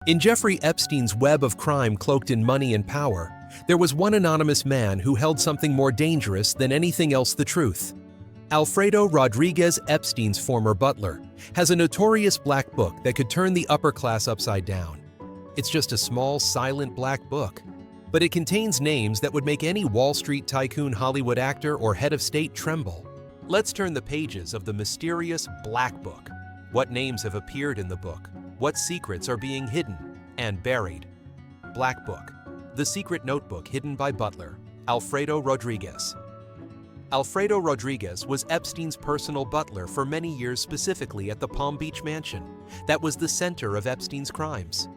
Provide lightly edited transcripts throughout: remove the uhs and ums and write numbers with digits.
In Jeffrey Epstein's web of crime cloaked in money and power, there was one anonymous man who held something more dangerous than anything else: the truth. Alfredo Rodriguez Epstein's former butler has a notorious black book that could turn the upper class upside down. It's just a small, silent black book, but it contains names that would make any Wall Street tycoon, Hollywood actor, or head of state tremble. Let's turn the pages of the mysterious Black Book. What names have appeared in the book? What secrets are being hidden and buried? Black Book, the secret notebook hidden by Butler, Alfredo Rodriguez. Alfredo Rodriguez was Epstein's personal butler for many years, specifically at the Palm Beach mansion that was the center of Epstein's crimes.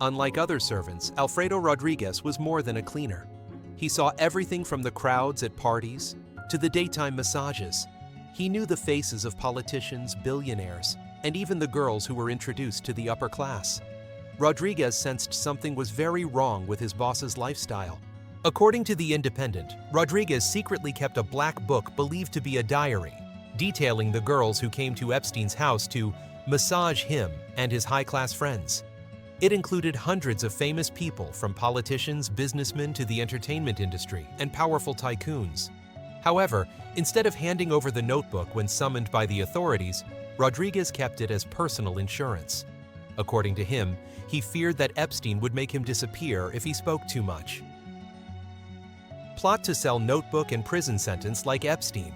Unlike other servants, Alfredo Rodriguez was more than a cleaner. He saw everything from the crowds at parties to the daytime massages. He knew the faces of politicians, billionaires, and even the girls who were introduced to the upper class. Rodriguez sensed something was very wrong with his boss's lifestyle. According to The Independent, Rodriguez secretly kept a black book believed to be a diary, detailing the girls who came to Epstein's house to massage him and his high-class friends. It included hundreds of famous people, from politicians, businessmen to the entertainment industry, and powerful tycoons. However, instead of handing over the notebook when summoned by the authorities, Rodriguez kept it as personal insurance. According to him, he feared that Epstein would make him disappear if he spoke too much. Plot to sell notebook and prison sentence like Epstein.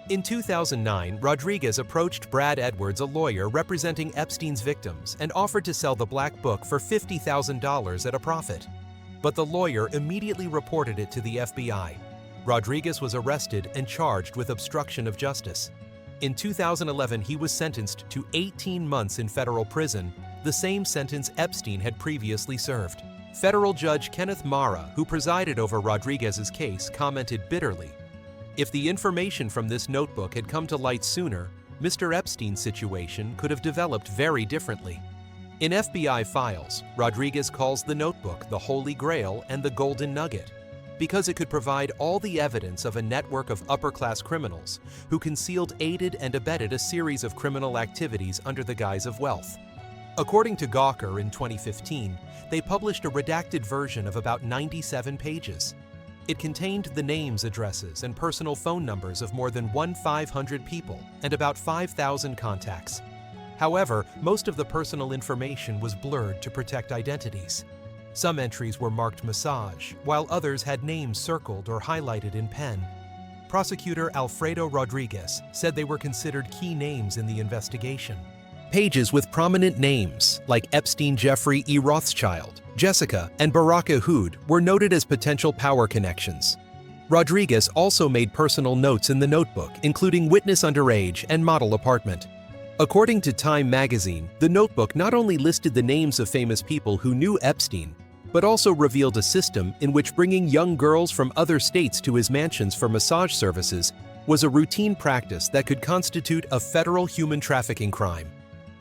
In 2009, Rodriguez approached Brad Edwards, a lawyer representing Epstein's victims, and offered to sell the black book for $50,000 at a profit. But the lawyer immediately reported it to the FBI. Rodriguez was arrested and charged with obstruction of justice. In 2011, he was sentenced to 18 months in federal prison, the same sentence Epstein had previously served. Federal Judge Kenneth Mara, who presided over Rodriguez's case, commented bitterly, "If the information from this notebook had come to light sooner, Mr. Epstein's situation could have developed very differently." In FBI files, Rodriguez calls the notebook the Holy Grail and the Golden Nugget, because it could provide all the evidence of a network of upper-class criminals who concealed, aided, and abetted a series of criminal activities under the guise of wealth. According to Gawker in 2015, they published a redacted version of about 97 pages. It contained the names, addresses, and personal phone numbers of more than 1,500 people and about 5,000 contacts. However, most of the personal information was blurred to protect identities. Some entries were marked massage, while others had names circled or highlighted in pen. Prosecutor Alfredo Rodriguez said they were considered key names in the investigation. Pages with prominent names, like Epstein, Jeffrey E. Rothschild, Jessica, and Barack Ehud, were noted as potential power connections. Rodriguez also made personal notes in the notebook, including witness underage and model apartment. According to Time magazine, the notebook not only listed the names of famous people who knew Epstein, but also revealed a system in which bringing young girls from other states to his mansions for massage services was a routine practice that could constitute a federal human trafficking crime.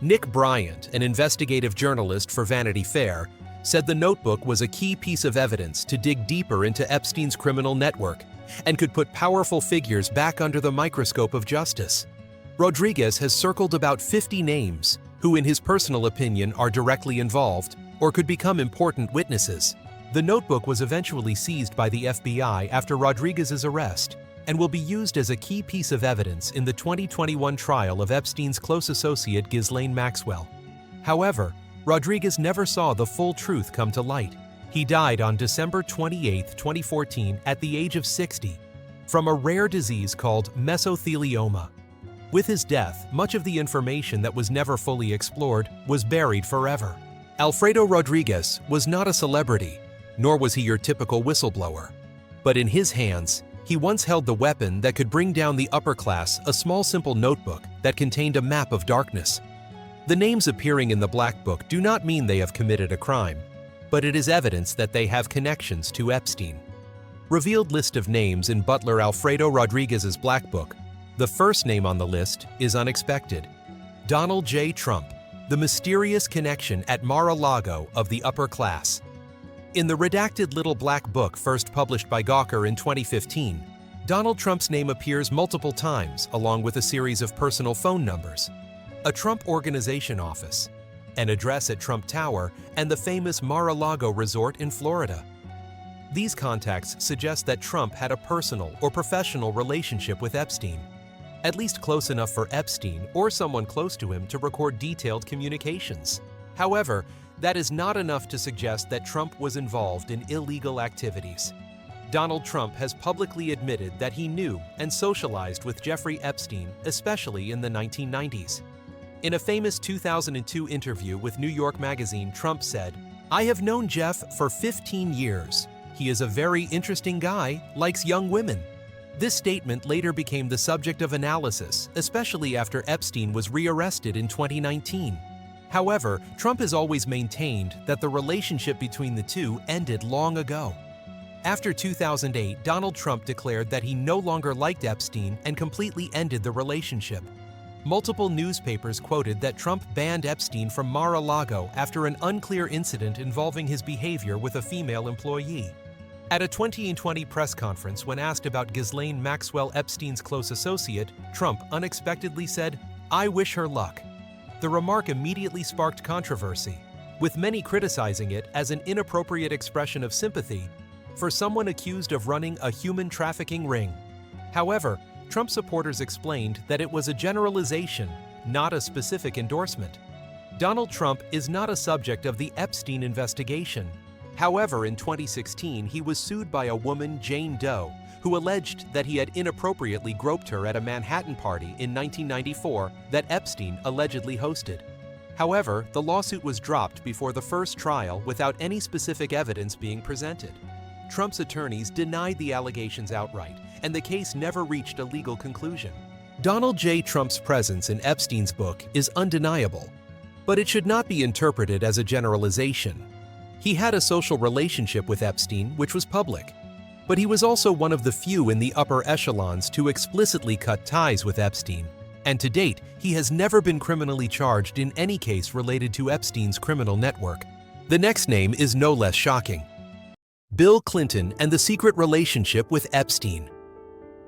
Nick Bryant, an investigative journalist for Vanity Fair, said the notebook was a key piece of evidence to dig deeper into Epstein's criminal network and could put powerful figures back under the microscope of justice. Rodriguez has circled about 50 names who, in his personal opinion, are directly involved or could become important witnesses. The notebook was eventually seized by the FBI after Rodriguez's arrest and will be used as a key piece of evidence in the 2021 trial of Epstein's close associate Ghislaine Maxwell. However, Rodriguez never saw the full truth come to light. He died on December 28, 2014, at the age of 60, from a rare disease called mesothelioma. With his death, much of the information that was never fully explored was buried forever. Alfredo Rodriguez was not a celebrity, nor was he your typical whistleblower. But in his hands, he once held the weapon that could bring down the upper class, a small simple notebook that contained a map of darkness. The names appearing in the Black Book do not mean they have committed a crime, but it is evidence that they have connections to Epstein. Revealed list of names in Butler Alfredo Rodriguez's Black Book. The first name on the list is unexpected. Donald J. Trump, the mysterious connection at Mar-a-Lago of the upper class. In the redacted Little Black Book first published by Gawker in 2015, Donald Trump's name appears multiple times along with a series of personal phone numbers. A Trump Organization office, an address at Trump Tower, and the famous Mar-a-Lago resort in Florida. These contacts suggest that Trump had a personal or professional relationship with Epstein, at least close enough for Epstein or someone close to him to record detailed communications. However, that is not enough to suggest that Trump was involved in illegal activities. Donald Trump has publicly admitted that he knew and socialized with Jeffrey Epstein, especially in the 1990s. In a famous 2002 interview with New York Magazine, Trump said, "I have known Jeff for 15 years. He is a very interesting guy, likes young women." This statement later became the subject of analysis, especially after Epstein was rearrested in 2019. However, Trump has always maintained that the relationship between the two ended long ago. After 2008, Donald Trump declared that he no longer liked Epstein and completely ended the relationship. Multiple newspapers quoted that Trump banned Epstein from Mar-a-Lago after an unclear incident involving his behavior with a female employee. At a 2020 press conference, when asked about Ghislaine Maxwell, Epstein's close associate, Trump unexpectedly said, "I wish her luck." The remark immediately sparked controversy, with many criticizing it as an inappropriate expression of sympathy for someone accused of running a human trafficking ring. However, Trump supporters explained that it was a generalization, not a specific endorsement. Donald Trump is not a subject of the Epstein investigation. However, in 2016, he was sued by a woman, Jane Doe, who alleged that he had inappropriately groped her at a Manhattan party in 1994 that Epstein allegedly hosted. However, the lawsuit was dropped before the first trial without any specific evidence being presented. Trump's attorneys denied the allegations outright, and the case never reached a legal conclusion. Donald J. Trump's presence in Epstein's book is undeniable, but it should not be interpreted as a generalization. He had a social relationship with Epstein, which was public, but he was also one of the few in the upper echelons to explicitly cut ties with Epstein, and to date, he has never been criminally charged in any case related to Epstein's criminal network. The next name is no less shocking: Bill Clinton and the secret relationship with Epstein.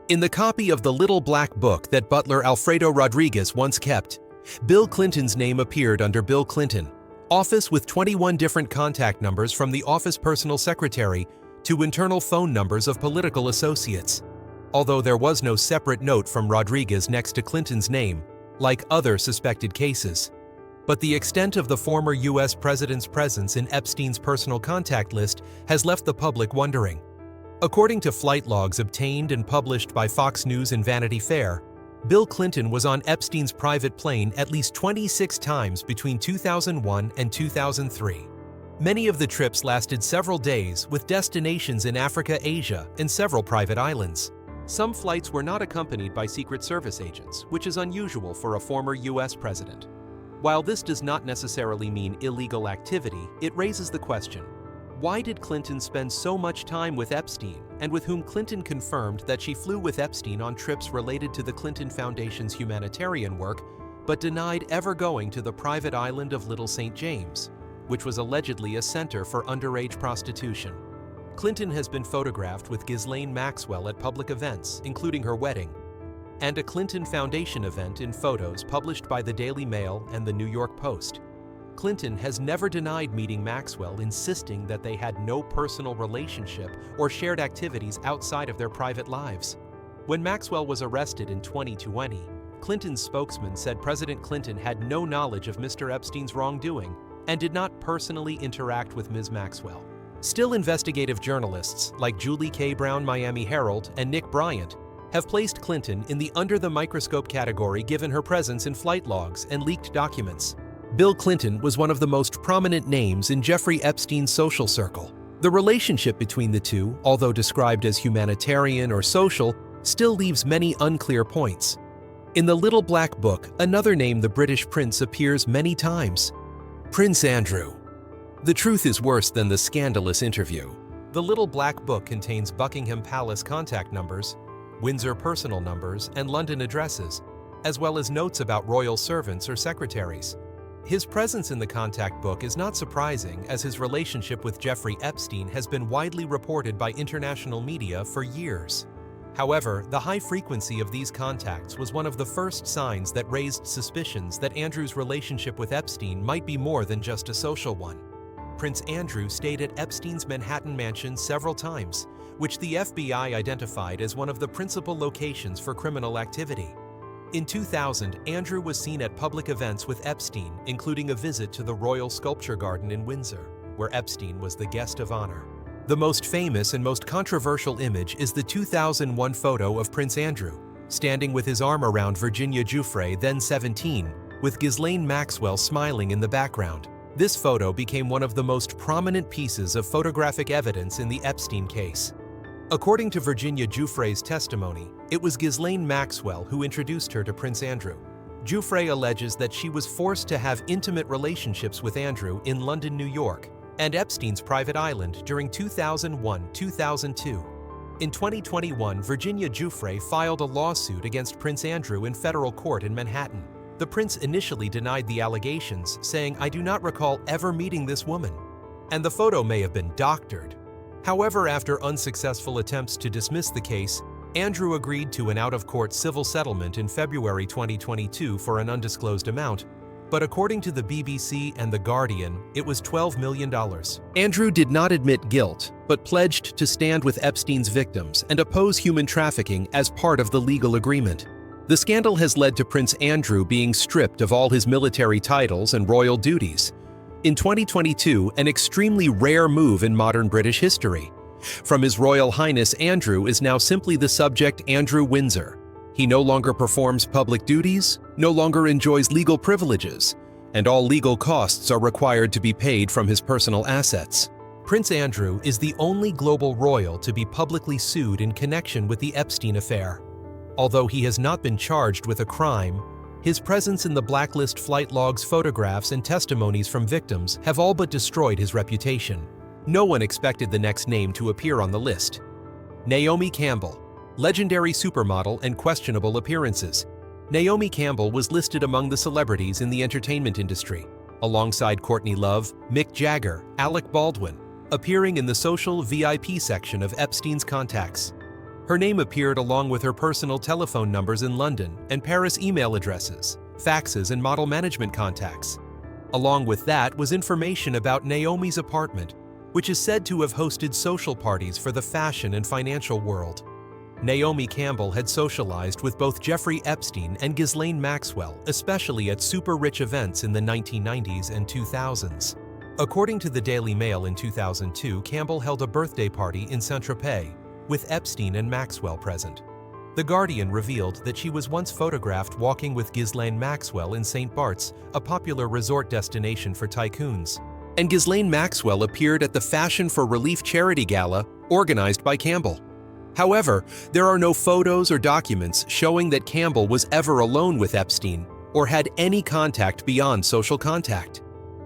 In the copy of the Little Black Book that Butler Alfredo Rodriguez once kept, Bill Clinton's name appeared under Bill Clinton, office with 21 different contact numbers from the office personal secretary to internal phone numbers of political associates. Although there was no separate note from Rodriguez next to Clinton's name, like other suspected cases. But the extent of the former U.S. president's presence in Epstein's personal contact list has left the public wondering. According to flight logs obtained and published by Fox News and Vanity Fair, Bill Clinton was on Epstein's private plane at least 26 times between 2001 and 2003. Many of the trips lasted several days, with destinations in Africa, Asia, and several private islands. Some flights were not accompanied by Secret Service agents, which is unusual for a former U.S. president. While this does not necessarily mean illegal activity, it raises the question: why did Clinton spend so much time with Epstein, and with whom Clinton confirmed that she flew with Epstein on trips related to the Clinton Foundation's humanitarian work, but denied ever going to the private island of Little St. James, which was allegedly a center for underage prostitution? Clinton has been photographed with Ghislaine Maxwell at public events, including her wedding, and a Clinton Foundation event in photos published by the Daily Mail and the New York Post. Clinton has never denied meeting Maxwell, insisting that they had no personal relationship or shared activities outside of their private lives. When Maxwell was arrested in 2020, Clinton's spokesman said President Clinton had no knowledge of Mr. Epstein's wrongdoing and did not personally interact with Ms. Maxwell. Still, investigative journalists like Julie K. Brown, Miami Herald, and Nick Bryant have placed Clinton in the under-the-microscope category given her presence in flight logs and leaked documents. Bill Clinton was one of the most prominent names in Jeffrey Epstein's social circle. The relationship between the two, although described as humanitarian or social, still leaves many unclear points. In the Little Black Book, another name, the British prince, appears many times: Prince Andrew. The truth is worse than the scandalous interview. The Little Black Book contains Buckingham Palace contact numbers, Windsor personal numbers, and London addresses, as well as notes about royal servants or secretaries. His presence in the contact book is not surprising, as his relationship with Jeffrey Epstein has been widely reported by international media for years. However, the high frequency of these contacts was one of the first signs that raised suspicions that Andrew's relationship with Epstein might be more than just a social one. Prince Andrew stayed at Epstein's Manhattan mansion several times, which the FBI identified as one of the principal locations for criminal activity. In 2000, Andrew was seen at public events with Epstein, including a visit to the Royal Sculpture Garden in Windsor, where Epstein was the guest of honor. The most famous and most controversial image is the 2001 photo of Prince Andrew, standing with his arm around Virginia Giuffre, then 17, with Ghislaine Maxwell smiling in the background. This photo became one of the most prominent pieces of photographic evidence in the Epstein case. According to Virginia Giuffre's testimony, it was Ghislaine Maxwell who introduced her to Prince Andrew. Giuffre alleges that she was forced to have intimate relationships with Andrew in London, New York, and Epstein's private island during 2001-2002. In 2021, Virginia Giuffre filed a lawsuit against Prince Andrew in federal court in Manhattan. The prince initially denied the allegations, saying, "I do not recall ever meeting this woman," and the photo may have been doctored. However, after unsuccessful attempts to dismiss the case, Andrew agreed to an out-of-court civil settlement in February 2022 for an undisclosed amount, but according to the BBC and The Guardian, it was $12 million. Andrew did not admit guilt, but pledged to stand with Epstein's victims and oppose human trafficking as part of the legal agreement. The scandal has led to Prince Andrew being stripped of all his military titles and royal duties. In 2022, an extremely rare move in modern British history. From His Royal Highness Andrew is now simply the subject Andrew Windsor. He no longer performs public duties, no longer enjoys legal privileges, and all legal costs are required to be paid from his personal assets. Prince Andrew is the only global royal to be publicly sued in connection with the Epstein affair. Although he has not been charged with a crime, his presence in the blacklist flight logs, photographs, and testimonies from victims have all but destroyed his reputation. No one expected the next name to appear on the list. Naomi Campbell, legendary supermodel and questionable appearances. Naomi Campbell was listed among the celebrities in the entertainment industry, alongside Courtney Love, Mick Jagger, Alec Baldwin, appearing in the social VIP section of Epstein's contacts. Her name appeared along with her personal telephone numbers in London and Paris email addresses, faxes, and model management contacts. Along with that was information about Naomi's apartment, which is said to have hosted social parties for the fashion and financial world. Naomi Campbell had socialized with both Jeffrey Epstein and Ghislaine Maxwell, especially at super-rich events in the 1990s and 2000s. According to the Daily Mail in 2002, Campbell held a birthday party in Saint-Tropez, with Epstein and Maxwell present. The Guardian revealed that she was once photographed walking with Ghislaine Maxwell in St. Bart's, a popular resort destination for tycoons. And Ghislaine Maxwell appeared at the Fashion for Relief charity gala organized by Campbell. However, there are no photos or documents showing that Campbell was ever alone with Epstein or had any contact beyond social contact.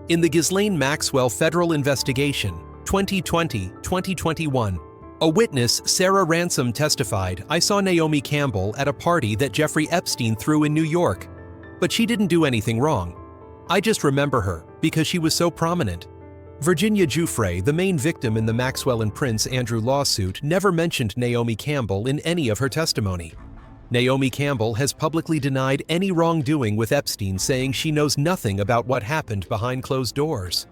In the Ghislaine Maxwell federal investigation, 2020-2021, a witness, Sarah Ransom, testified, "I saw Naomi Campbell at a party that Jeffrey Epstein threw in New York, but she didn't do anything wrong. I just remember her because she was so prominent." Virginia Giuffre, the main victim in the Maxwell and Prince Andrew lawsuit, never mentioned Naomi Campbell in any of her testimony. Naomi Campbell has publicly denied any wrongdoing with Epstein, saying she knows nothing about what happened behind closed doors.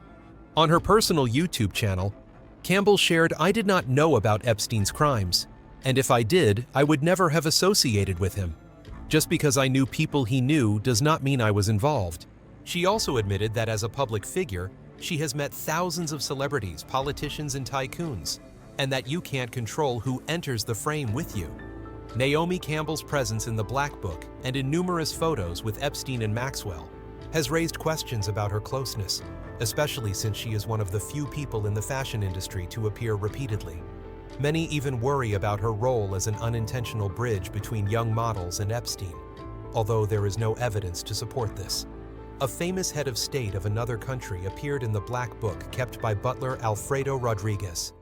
On her personal YouTube channel, Campbell shared, "I did not know about Epstein's crimes, and if I did, I would never have associated with him. Just because I knew people he knew does not mean I was involved." She also admitted that as a public figure, she has met thousands of celebrities, politicians, and tycoons, and that you can't control who enters the frame with you. Naomi Campbell's presence in the Black Book and in numerous photos with Epstein and Maxwell has raised questions about her closeness, especially since she is one of the few people in the fashion industry to appear repeatedly. Many even worry about her role as an unintentional bridge between young models and Epstein, although there is no evidence to support this. A famous head of state of another country appeared in the Black Book kept by Butler Alfredo Rodriguez.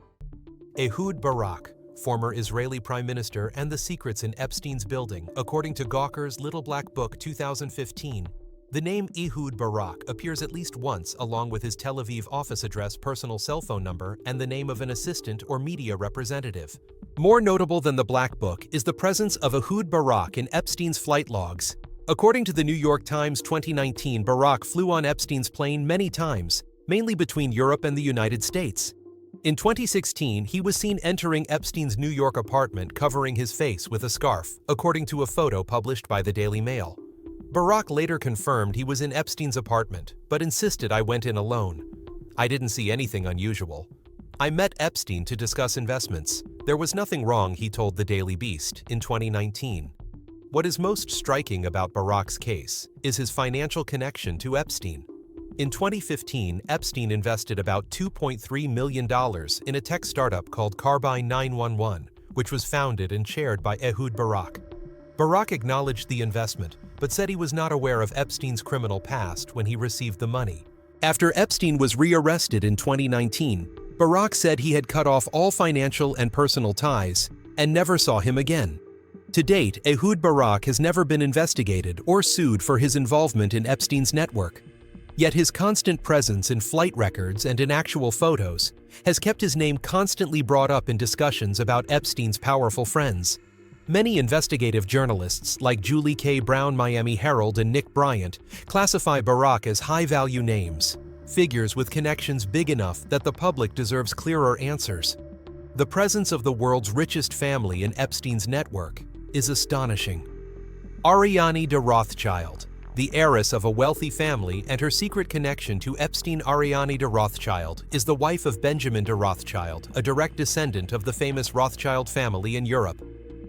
Ehud Barak, former Israeli Prime Minister, and the secrets in Epstein's building, according to Gawker's Little Black Book 2015. The name Ehud Barak appears at least once along with his Tel Aviv office address, personal cell phone number, and the name of an assistant or media representative. More notable than the Black Book is the presence of Ehud Barak in Epstein's flight logs. According to the New York Times 2019, Barak flew on Epstein's plane many times, mainly between Europe and the United States. In 2016, he was seen entering Epstein's New York apartment covering his face with a scarf, according to a photo published by the Daily Mail. Barak later confirmed he was in Epstein's apartment, but insisted I went in alone. I didn't see anything unusual. I met Epstein to discuss investments. There was nothing wrong, he told the Daily Beast in 2019. What is most striking about Barak's case is his financial connection to Epstein. In 2015, Epstein invested about $2.3 million in a tech startup called Carbine 911, which was founded and chaired by Ehud Barak. Barak acknowledged the investment, but said he was not aware of Epstein's criminal past when he received the money. After Epstein was rearrested in 2019, Barak said he had cut off all financial and personal ties and never saw him again. To date, Ehud Barak has never been investigated or sued for his involvement in Epstein's network. Yet his constant presence in flight records and in actual photos has kept his name constantly brought up in discussions about Epstein's powerful friends. Many investigative journalists like Julie K. Brown, Miami Herald, and Nick Bryant classify Barak as high-value names, figures with connections big enough that the public deserves clearer answers. The presence of the world's richest family in Epstein's network is astonishing. Ariane de Rothschild, the heiress of a wealthy family and her secret connection to Epstein. Ariane de Rothschild is the wife of Benjamin de Rothschild, a direct descendant of the famous Rothschild family in Europe.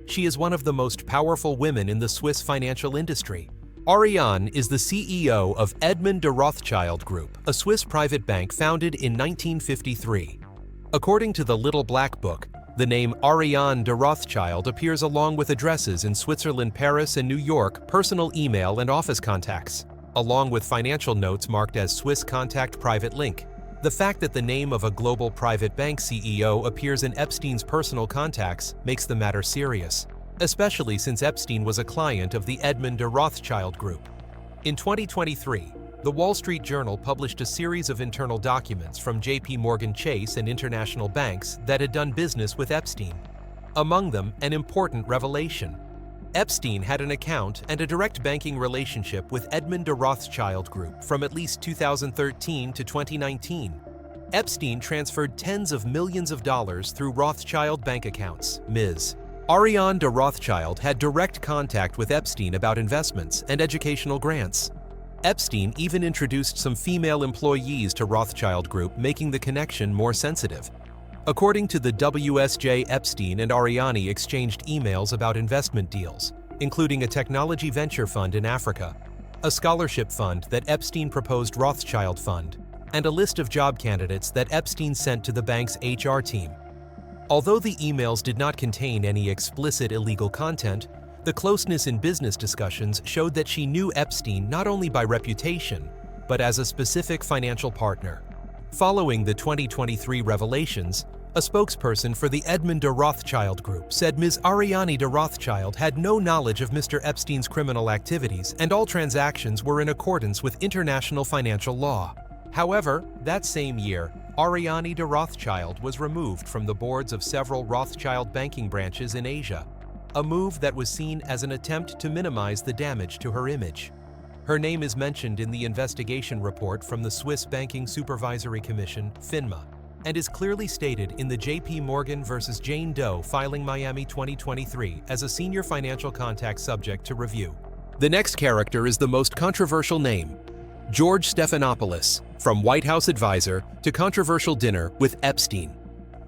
She is one of the most powerful women in the Swiss financial industry. Ariane is the CEO of Edmond de Rothschild Group, a Swiss private bank founded in 1953. According to the Little Black Book, the name Ariane de Rothschild appears along with addresses in Switzerland, Paris, and New York, personal email and office contacts, along with financial notes marked as Swiss Contact Private Link. The fact that the name of a global private bank CEO appears in Epstein's personal contacts makes the matter serious, especially since Epstein was a client of the Edmond de Rothschild Group. In 2023, the Wall Street Journal published a series of internal documents from J.P. Morgan Chase and international banks that had done business with Epstein. Among them, an important revelation. Epstein had an account and a direct banking relationship with Edmond de Rothschild Group from at least 2013 to 2019. Epstein transferred tens of millions of dollars through Rothschild bank accounts, Ms. Ariane de Rothschild had direct contact with Epstein about investments and educational grants. Epstein even introduced some female employees to Rothschild Group, making the connection more sensitive. According to the WSJ, Epstein and Ariane exchanged emails about investment deals, including a technology venture fund in Africa, a scholarship fund that Epstein proposed Rothschild Fund, and a list of job candidates that Epstein sent to the bank's HR team. Although the emails did not contain any explicit illegal content, the closeness in business discussions showed that she knew Epstein not only by reputation, but as a specific financial partner. Following the 2023 revelations, a spokesperson for the Edmond de Rothschild Group said Ms. Ariane de Rothschild had no knowledge of Mr. Epstein's criminal activities and all transactions were in accordance with international financial law. However, that same year, Ariane de Rothschild was removed from the boards of several Rothschild banking branches in Asia, a move that was seen as an attempt to minimize the damage to her image. Her name is mentioned in the investigation report from the Swiss Banking Supervisory Commission, FINMA, and is clearly stated in the J.P. Morgan versus Jane Doe filing Miami 2023 as a senior financial contact subject to review. The next character is the most controversial name, George Stephanopoulos, from White House advisor to controversial dinner with Epstein.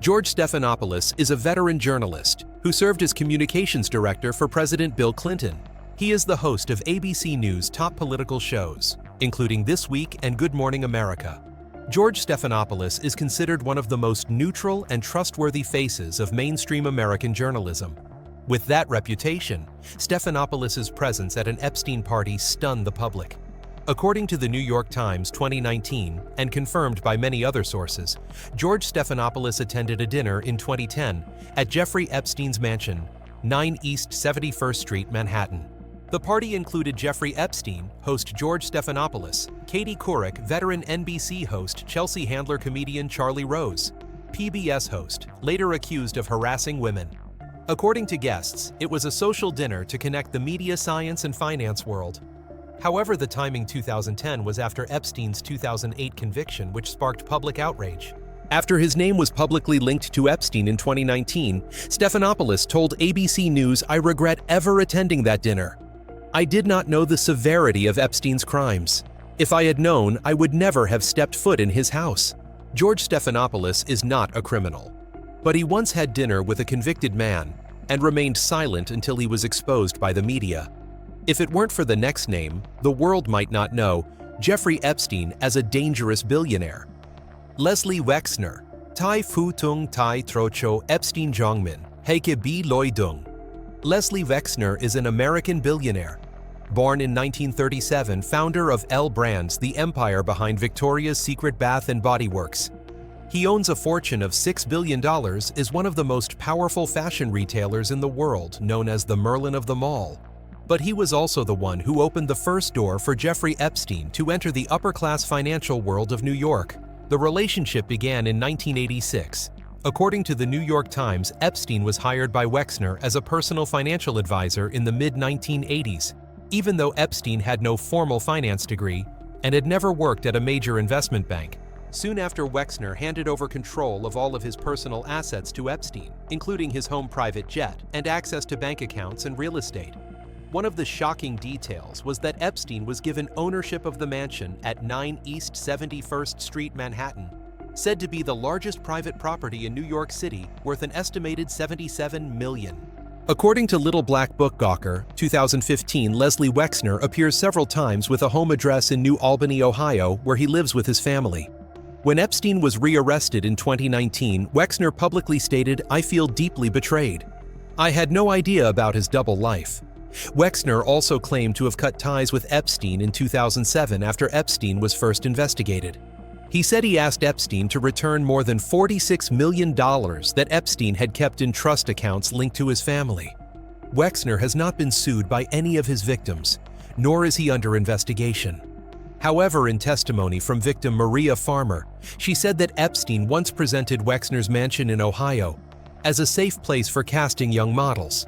George Stephanopoulos is a veteran journalist who served as communications director for President Bill Clinton. He is the host of ABC News' top political shows, including This Week and Good Morning America. George Stephanopoulos is considered one of the most neutral and trustworthy faces of mainstream American journalism. With that reputation, Stephanopoulos' presence at an Epstein party stunned the public. According to the New York Times 2019, and confirmed by many other sources, George Stephanopoulos attended a dinner in 2010 at Jeffrey Epstein's mansion, 9 East 71st Street, Manhattan. The party included Jeffrey Epstein, host George Stephanopoulos, Katie Couric, veteran NBC host Chelsea Handler, comedian Charlie Rose, PBS host, later accused of harassing women, According to guests, it was a social dinner to connect the media, science, and finance world. However, the timing 2010 was after Epstein's 2008 conviction, which sparked public outrage. After his name was publicly linked to Epstein in 2019, Stephanopoulos told ABC News, "I regret ever attending that dinner. I did not know the severity of Epstein's crimes. If I had known, I would never have stepped foot in his house." George Stephanopoulos is not a criminal, but he once had dinner with a convicted man and remained silent until he was exposed by the media. If it weren't for the next name, the world might not know Jeffrey Epstein as a dangerous billionaire. Leslie Wexner, Tai Fu Tung Tai Trocho Epstein Jongmin, Heike B. Loi Dung. Leslie Wexner is an American billionaire. Born in 1937, founder of L Brands, the empire behind Victoria's Secret Bath and Body Works. He owns a fortune of $6 billion, is one of the most powerful fashion retailers in the world, known as the Merlin of the Mall. But he was also the one who opened the first door for Jeffrey Epstein to enter the upper-class financial world of New York. The relationship began in 1986. According to the New York Times, Epstein was hired by Wexner as a personal financial advisor in the mid-1980s. Even though Epstein had no formal finance degree and had never worked at a major investment bank. Soon after, Wexner handed over control of all of his personal assets to Epstein, including his home private jet and access to bank accounts and real estate. One of the shocking details was that Epstein was given ownership of the mansion at 9 East 71st Street, Manhattan, said to be the largest private property in New York City, worth an estimated $77 million. According to Little Black Book Gawker, 2015, Leslie Wexner appears several times with a home address in New Albany, Ohio, where he lives with his family. When Epstein was rearrested in 2019, Wexner publicly stated, "I feel deeply betrayed. I had no idea about his double life." Wexner also claimed to have cut ties with Epstein in 2007 after Epstein was first investigated. He said he asked Epstein to return more than $46 million that Epstein had kept in trust accounts linked to his family. Wexner has not been sued by any of his victims, nor is he under investigation. However, in testimony from victim Maria Farmer, she said that Epstein once presented Wexner's mansion in Ohio as a safe place for casting young models.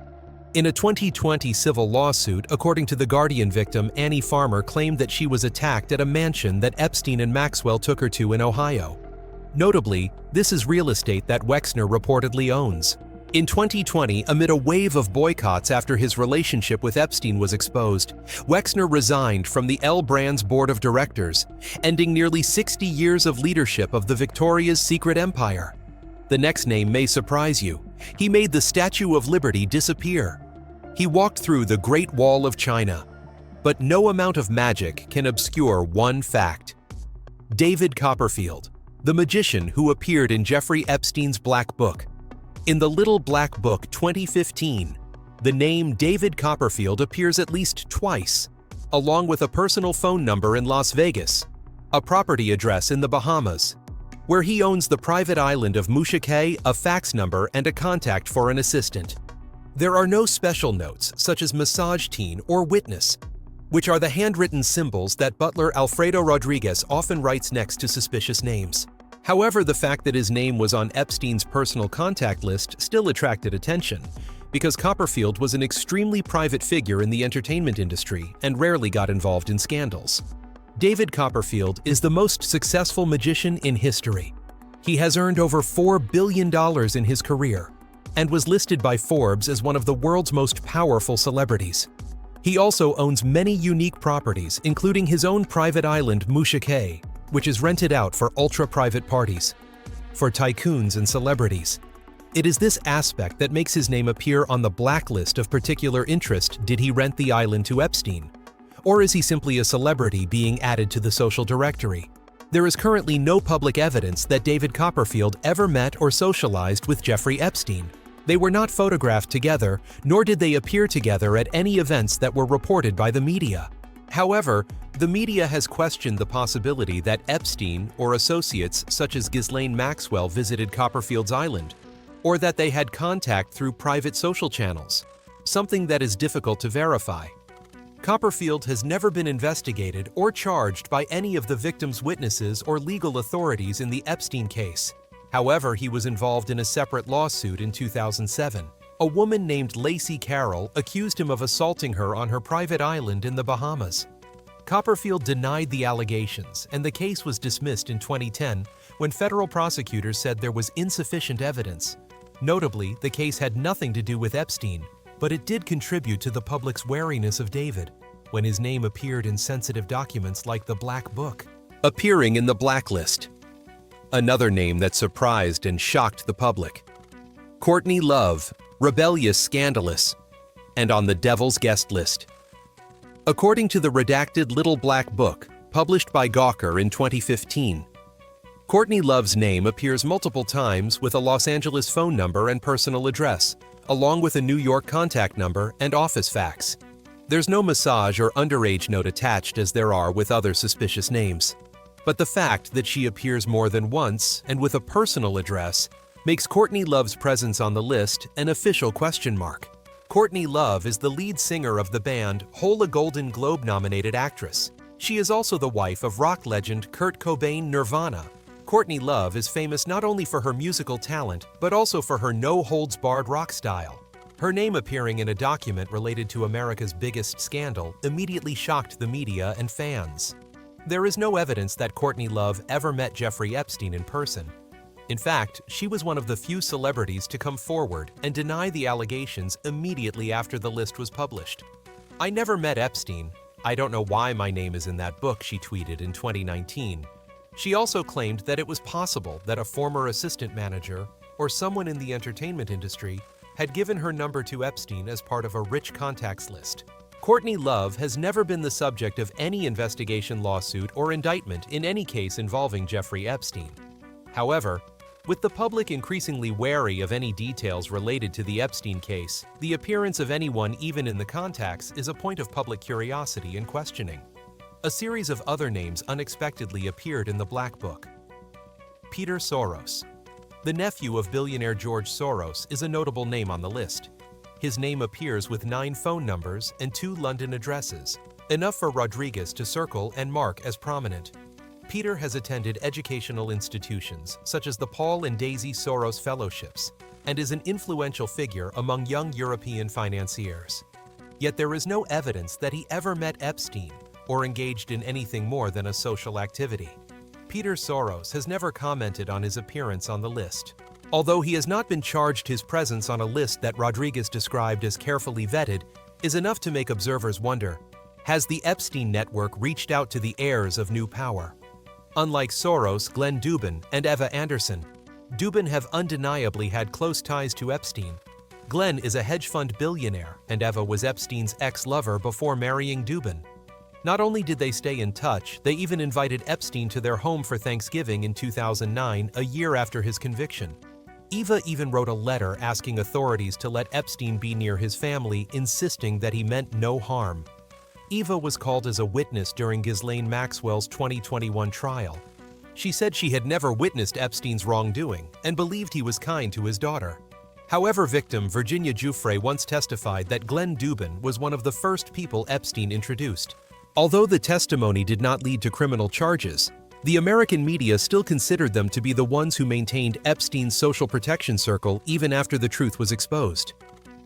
In a 2020 civil lawsuit, according to The Guardian, victim Annie Farmer claimed that she was attacked at a mansion that Epstein and Maxwell took her to in Ohio. Notably, this is real estate that Wexner reportedly owns. In 2020, amid a wave of boycotts after his relationship with Epstein was exposed, Wexner resigned from the L Brands board of directors, ending nearly 60 years of leadership of the Victoria's Secret empire. The next name may surprise you. He made the Statue of Liberty disappear. He walked through the Great Wall of China. But no amount of magic can obscure one fact. David Copperfield, the magician who appeared in Jeffrey Epstein's Black Book. In the Little Black Book 2015, the name David Copperfield appears at least twice, along with a personal phone number in Las Vegas, a property address in the Bahamas, where he owns the private island of Musha Cay, a fax number, and a contact for an assistant. There are no special notes, such as massage teen or witness, which are the handwritten symbols that Butler Alfredo Rodriguez often writes next to suspicious names. However, the fact that his name was on Epstein's personal contact list still attracted attention, because Copperfield was an extremely private figure in the entertainment industry and rarely got involved in scandals. David Copperfield is the most successful magician in history. He has earned over $4 billion in his career and was listed by Forbes as one of the world's most powerful celebrities. He also owns many unique properties, including his own private island, Musha Cay, which is rented out for ultra-private parties, for tycoons and celebrities. It is this aspect that makes his name appear on the blacklist of particular interest. Did he rent the island to Epstein? Or is he simply a celebrity being added to the social directory? There is currently no public evidence that David Copperfield ever met or socialized with Jeffrey Epstein. They were not photographed together, nor did they appear together at any events that were reported by the media. However, the media has questioned the possibility that Epstein or associates such as Ghislaine Maxwell visited Copperfield's island, or that they had contact through private social channels, something that is difficult to verify. Copperfield has never been investigated or charged by any of the victim's witnesses or legal authorities in the Epstein case. However, he was involved in a separate lawsuit in 2007. A woman named Lacey Carroll accused him of assaulting her on her private island in the Bahamas. Copperfield denied the allegations, and the case was dismissed in 2010 when federal prosecutors said there was insufficient evidence. Notably, the case had nothing to do with Epstein, but it did contribute to the public's wariness of David when his name appeared in sensitive documents like the Black Book. Appearing in the blacklist. Another name that surprised and shocked the public. Courtney Love, rebellious, scandalous, and on the devil's guest list. According to the redacted Little Black Book, published by Gawker in 2015, Courtney Love's name appears multiple times with a Los Angeles phone number and personal address, along with a New York contact number and office fax. There's no massage or underage note attached as there are with other suspicious names. But the fact that she appears more than once and with a personal address makes Courtney Love's presence on the list an official question mark. Courtney Love is the lead singer of the band Hole, a Golden Globe-nominated actress. She is also the wife of rock legend Kurt Cobain, Nirvana. Courtney Love is famous not only for her musical talent, but also for her no-holds-barred rock style. Her name appearing in a document related to America's biggest scandal immediately shocked the media and fans. There is no evidence that Courtney Love ever met Jeffrey Epstein in person. In fact, she was one of the few celebrities to come forward and deny the allegations immediately after the list was published. "I never met Epstein. I don't know why my name is in that book," she tweeted in 2019. She also claimed that it was possible that a former assistant manager or someone in the entertainment industry had given her number to Epstein as part of a rich contacts list. Courtney Love has never been the subject of any investigation, lawsuit, or indictment in any case involving Jeffrey Epstein. However, with the public increasingly wary of any details related to the Epstein case, the appearance of anyone even in the contacts is a point of public curiosity and questioning. A series of other names unexpectedly appeared in the Black Book. Peter Soros. The nephew of billionaire George Soros is a notable name on the list. His name appears with 9 phone numbers and 2 London addresses, enough for Rodriguez to circle and mark as prominent. Peter has attended educational institutions such as the Paul and Daisy Soros Fellowships and is an influential figure among young European financiers. Yet there is no evidence that he ever met Epstein or engaged in anything more than a social activity. Peter Soros has never commented on his appearance on the list. Although he has not been charged, his presence on a list that Rodriguez described as carefully vetted is enough to make observers wonder, has the Epstein network reached out to the heirs of new power? Unlike Soros, Glenn Dubin, and Eva Anderson, Dubin have undeniably had close ties to Epstein. Glenn is a hedge fund billionaire, and Eva was Epstein's ex-lover before marrying Dubin. Not only did they stay in touch, they even invited Epstein to their home for Thanksgiving in 2009, a year after his conviction. Eva even wrote a letter asking authorities to let Epstein be near his family, insisting that he meant no harm. Eva was called as a witness during Ghislaine Maxwell's 2021 trial. She said she had never witnessed Epstein's wrongdoing and believed he was kind to his daughter. However, victim Virginia Giuffre once testified that Glenn Dubin was one of the first people Epstein introduced. Although the testimony did not lead to criminal charges, the American media still considered them to be the ones who maintained Epstein's social protection circle even after the truth was exposed.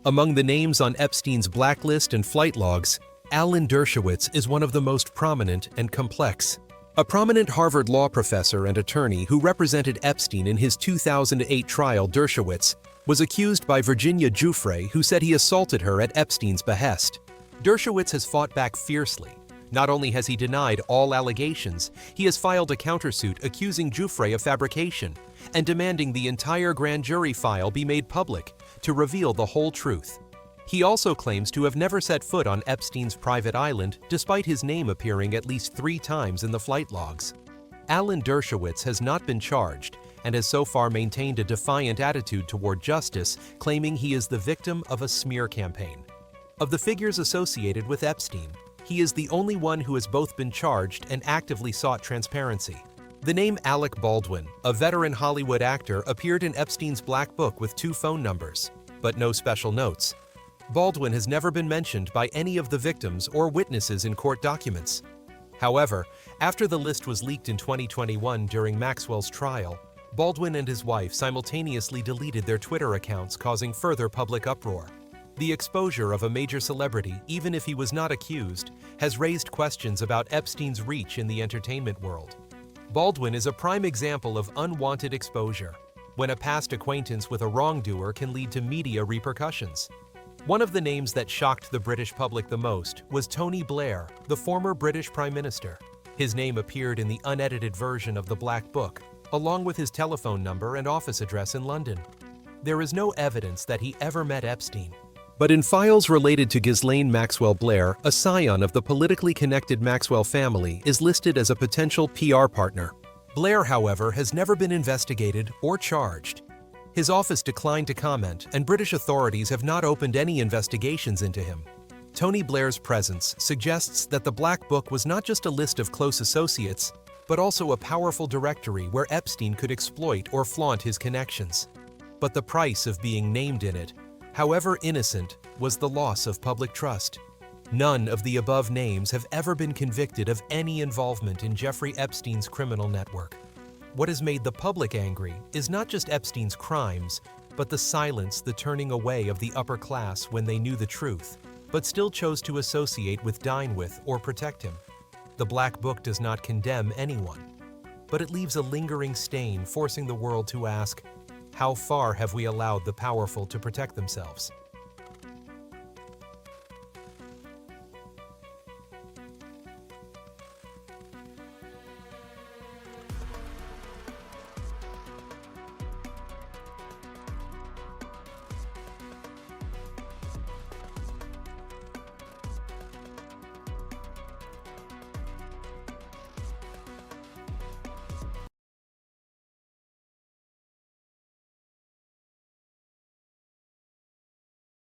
Among the names on Epstein's blacklist and flight logs, Alan Dershowitz is one of the most prominent and complex. A prominent Harvard law professor and attorney who represented Epstein in his 2008 trial, Dershowitz was accused by Virginia Giuffre, who said he assaulted her at Epstein's behest. Dershowitz has fought back fiercely. Not only has he denied all allegations, he has filed a countersuit accusing Giuffre of fabrication and demanding the entire grand jury file be made public to reveal the whole truth. He also claims to have never set foot on Epstein's private island, despite his name appearing at least 3 times in the flight logs. Alan Dershowitz has not been charged and has so far maintained a defiant attitude toward justice, claiming he is the victim of a smear campaign. Of the figures associated with Epstein, he is the only one who has both been charged and actively sought transparency. The name Alec Baldwin, a veteran Hollywood actor, appeared in Epstein's Black Book with 2 phone numbers, but no special notes. Baldwin has never been mentioned by any of the victims or witnesses in court documents. However, after the list was leaked in 2021 during Maxwell's trial, Baldwin and his wife simultaneously deleted their Twitter accounts, causing further public uproar. The exposure of a major celebrity, even if he was not accused, has raised questions about Epstein's reach in the entertainment world. Baldwin is a prime example of unwanted exposure, when a past acquaintance with a wrongdoer can lead to media repercussions. One of the names that shocked the British public the most was Tony Blair, the former British Prime Minister. His name appeared in the unedited version of the Black Book, along with his telephone number and office address in London. There is no evidence that he ever met Epstein. But in files related to Ghislaine Maxwell Blair, a scion of the politically connected Maxwell family is listed as a potential PR partner. Blair, however, has never been investigated or charged. His office declined to comment, and British authorities have not opened any investigations into him. Tony Blair's presence suggests that the Black Book was not just a list of close associates, but also a powerful directory where Epstein could exploit or flaunt his connections. But the price of being named in it, however innocent, was the loss of public trust. None of the above names have ever been convicted of any involvement in Jeffrey Epstein's criminal network. What has made the public angry is not just Epstein's crimes, but the silence, the turning away of the upper class when they knew the truth, but still chose to associate with, dine with, or protect him. The Black Book does not condemn anyone, but it leaves a lingering stain, forcing the world to ask, how far have we allowed the powerful to protect themselves?